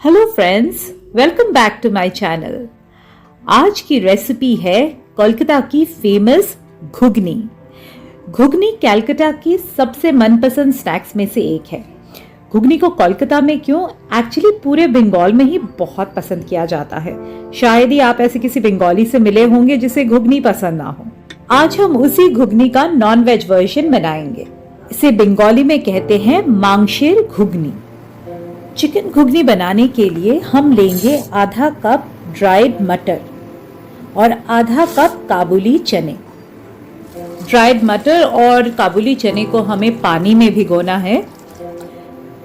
Hello friends, welcome back to my channel. आज की recipe है कोलकाता की फेमस घुगनी। घुगनी कलकत्ता की सबसे मनपसंद स्नैक्स में से एक है। घुगनी को कोलकाता में क्यों, एक्चुअली पूरे बंगाल में ही बहुत पसंद किया जाता है। शायद ही आप ऐसे किसी बंगाली से मिले होंगे जिसे घुगनी पसंद ना हो। आज हम उसी घुगनी का नॉन वेज वर्जन बनाएंगे। इसे बंगाली में कहते हैं मांगशेर घुगनी। चिकन घुगनी बनाने के लिए हम लेंगे आधा कप ड्राइड मटर और आधा कप काबुली चने। ड्राइड मटर और काबुली चने को हमें पानी में भिगोना है।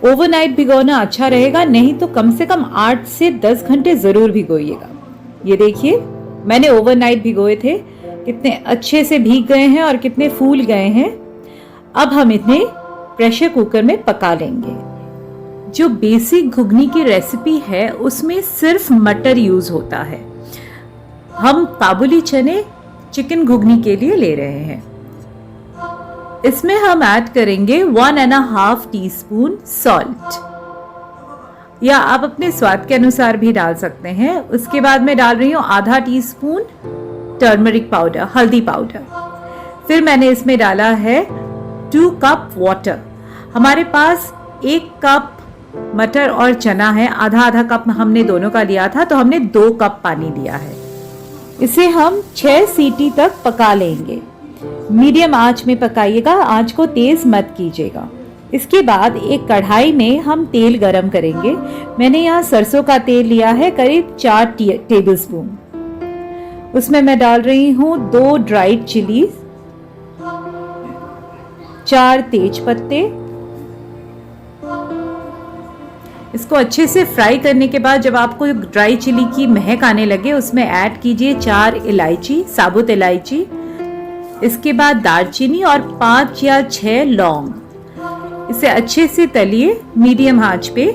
ओवरनाइट भिगोना अच्छा रहेगा, नहीं तो कम से कम 8 से 10 घंटे जरूर भिगोइएगा। ये देखिए, मैंने ओवरनाइट भिगोए थे, कितने अच्छे से भीग गए हैं और कितने फूल गए हैं। अब हम इन्हें प्रेशर कुकर में पका लेंगे। जो बेसिक घुगनी की रेसिपी है उसमें सिर्फ मटर यूज होता है। हम काबुली चने चिकन घुगनी के लिए ले रहे हैं। इसमें हम ऐड करेंगे 1.5 टीस्पून सॉल्ट, या आप अपने स्वाद के अनुसार भी डाल सकते हैं। उसके बाद मैं डाल रही हूँ आधा टीस्पून टर्मरिक पाउडर, हल्दी पाउडर। फिर मैंने इसमें डाला है 2 कप वाटर। हमारे पास 1 कप मटर और चना है, आधा आधा कप हमने दोनों का लिया था, तो हमने 2 कप पानी लिया है। इसे हम 6 सीटी तक पका लेंगे। मीडियम आंच में पकाइएगा, आंच को तेज मत कीजिएगा। इसके बाद एक कढ़ाई में हम तेल गरम करेंगे। मैंने यहाँ सरसों का तेल लिया है, करीब 4 टेबल स्पून। उसमें मैं डाल रही हूँ 2 ड्राइड चिलीज, 4 तेज पत्ते। इसको अच्छे से फ्राई करने के बाद जब आपको ड्राई चिली की महक आने लगे, उसमें ऐड कीजिए 4 इलायची, साबुत इलायची। इसके बाद दालचीनी और 5 या 6 लौंग। इसे अच्छे से तलिए मीडियम आंच पे।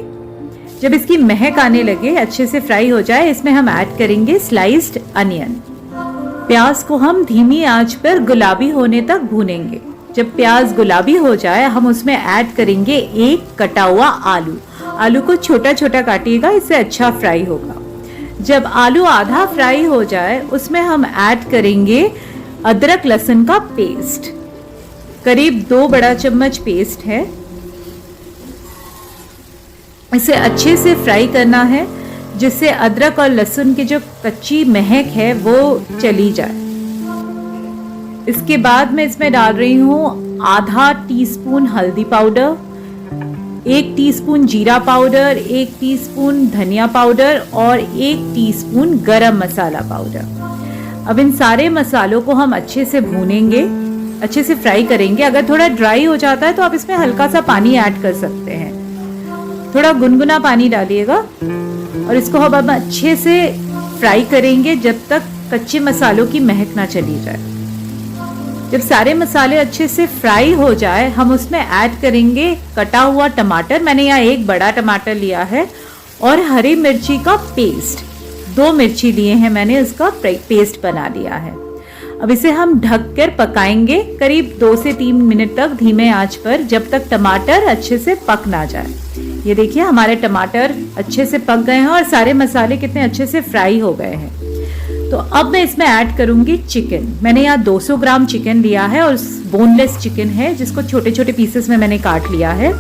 जब इसकी महक आने लगे, अच्छे से फ्राई हो जाए, इसमें हम ऐड करेंगे स्लाइस्ड अनियन। प्याज को हम धीमी आंच पर गुलाबी होने तक भूनेंगे। जब प्याज गुलाबी हो जाए, हम उसमें ऐड करेंगे 1 कटा हुआ आलू। आलू को छोटा छोटा काटिएगा, इससे अच्छा फ्राई होगा। जब आलू आधा फ्राई हो जाए, उसमें हम ऐड करेंगे अदरक लहसुन का पेस्ट। करीब 2 बड़ा चम्मच पेस्ट है। इसे अच्छे से फ्राई करना है, जिससे अदरक और लहसुन की जो कच्ची महक है वो चली जाए। इसके बाद मैं इसमें डाल रही हूँ आधा टीस्पून हल्दी पाउडर, 1 टीस्पून जीरा पाउडर, 1 टीस्पून धनिया पाउडर और 1 टीस्पून गरम मसाला पाउडर। अब इन सारे मसालों को हम अच्छे से भूनेंगे, अच्छे से फ्राई करेंगे। अगर थोड़ा ड्राई हो जाता है तो आप इसमें हल्का सा पानी ऐड कर सकते हैं। थोड़ा गुनगुना पानी डालिएगा और इसको हम अच्छे से फ्राई करेंगे जब तक कच्चे मसालों की महक ना चली जाए। जब सारे मसाले अच्छे से फ्राई हो जाए, हम उसमें ऐड करेंगे कटा हुआ टमाटर। मैंने यहाँ 1 बड़ा टमाटर लिया है और हरी मिर्ची का पेस्ट, 2 मिर्ची लिए हैं मैंने, उसका पेस्ट बना लिया है। अब इसे हम ढककर पकाएंगे करीब 2 से 3 मिनट तक धीमे आंच पर, जब तक टमाटर अच्छे से पक ना जाए। ये देखिए, हमारे टमाटर अच्छे से पक गए हैं और सारे मसाले कितने अच्छे से फ्राई हो गए हैं। तो अब मैं इसमें ऐड करूंगी चिकन। मैंने यहाँ 200 ग्राम चिकन लिया है और बोनलेस चिकन है, जिसको छोटे छोटे पीसेस में मैंने काट लिया है।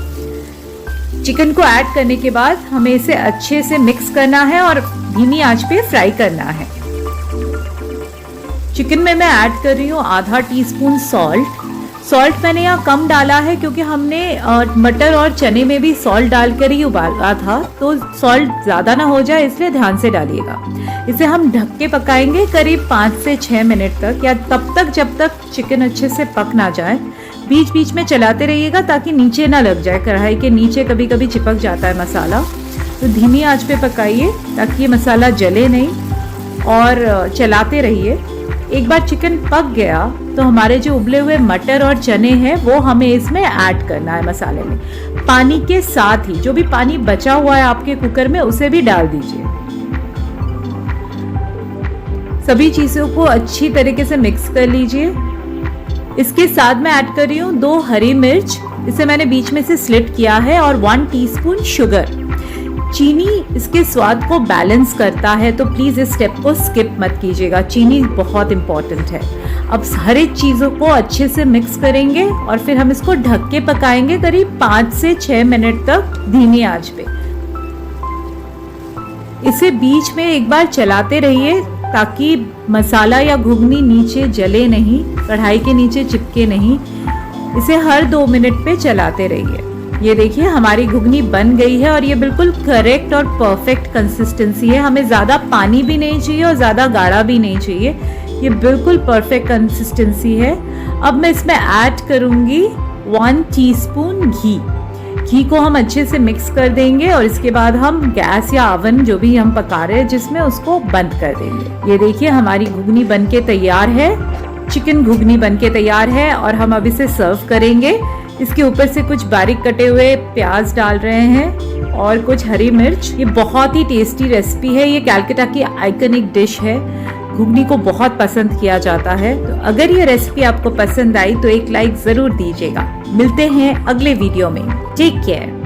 चिकन को ऐड करने के बाद हमें इसे अच्छे से मिक्स करना है और धीमी आंच पे फ्राई करना है। चिकन में मैं ऐड कर रही हूँ आधा टीस्पून सॉल्ट। सॉल्ट मैंने यहाँ कम डाला है क्योंकि हमने मटर और चने में भी सॉल्ट डालकर ही उबाला था, तो सॉल्ट ज़्यादा ना हो जाए, इसलिए ध्यान से डालिएगा। इसे हम ढक के पकाएंगे करीब 5 से 6 मिनट तक, या तब तक जब तक चिकन अच्छे से पक ना जाए। बीच बीच में चलाते रहिएगा ताकि नीचे ना लग जाए। कढ़ाई के नीचे कभी कभी चिपक जाता है मसाला, तो धीमी आंच पे पकाइए ताकि ये मसाला जले नहीं, और चलाते रहिए। एक बार चिकन पक गया तो हमारे जो उबले हुए मटर और चने हैं वो हमें इसमें ऐड करना है मसाले में। पानी के साथ ही जो भी पानी बचा हुआ है आपके कुकर में, उसे भी डाल दीजिए। सभी चीजों को अच्छी तरीके से मिक्स कर लीजिए। इसके साथ मैं ऐड कर रही हूँ 2 हरी मिर्च, इसे मैंने बीच में से स्लिट किया है, और 1 टीस्पून शुगर। चीनी इसके स्वाद को बैलेंस करता है, तो प्लीज इस स्टेप को स्किप मत कीजिएगा। चीनी बहुत इंपॉर्टेंट है। अब हर एक चीजों को अच्छे से मिक्स करेंगे और फिर हम इसको ढक के पकाएंगे करीब 5 से 6 मिनट तक धीमी आंच पे। इसे बीच में एक बार चलाते रहिए ताकि मसाला या घुगनी नीचे जले नहीं, कढ़ाई के नीचे चिपके नहीं। इसे हर 2 मिनट पे चलाते रहिए। ये देखिए हमारी घुगनी बन गई है और ये बिल्कुल करेक्ट और परफेक्ट कंसिस्टेंसी है। हमें ज़्यादा पानी भी नहीं चाहिए और ज़्यादा गाढ़ा भी नहीं चाहिए। ये बिल्कुल परफेक्ट कंसिस्टेंसी है। अब मैं इसमें ऐड करूँगी 1 टीस्पून घी। घी को हम अच्छे से मिक्स कर देंगे और इसके बाद हम गैस या ओवन जो भी हम पका रहे हैं जिसमें उसको बंद कर देंगे। ये देखिए हमारी घुगनी बनके तैयार है। चिकन घुगनी बनके तैयार है और हम अब इसे सर्व करेंगे। इसके ऊपर से कुछ बारीक कटे हुए प्याज डाल रहे हैं और कुछ हरी मिर्च। ये बहुत ही टेस्टी रेसिपी है। ये कलकत्ता की आइकनिक डिश है। घुगनी को बहुत पसंद किया जाता है। तो अगर ये रेसिपी आपको पसंद आई तो एक लाइक जरूर दीजिएगा। मिलते हैं अगले वीडियो में। Take care.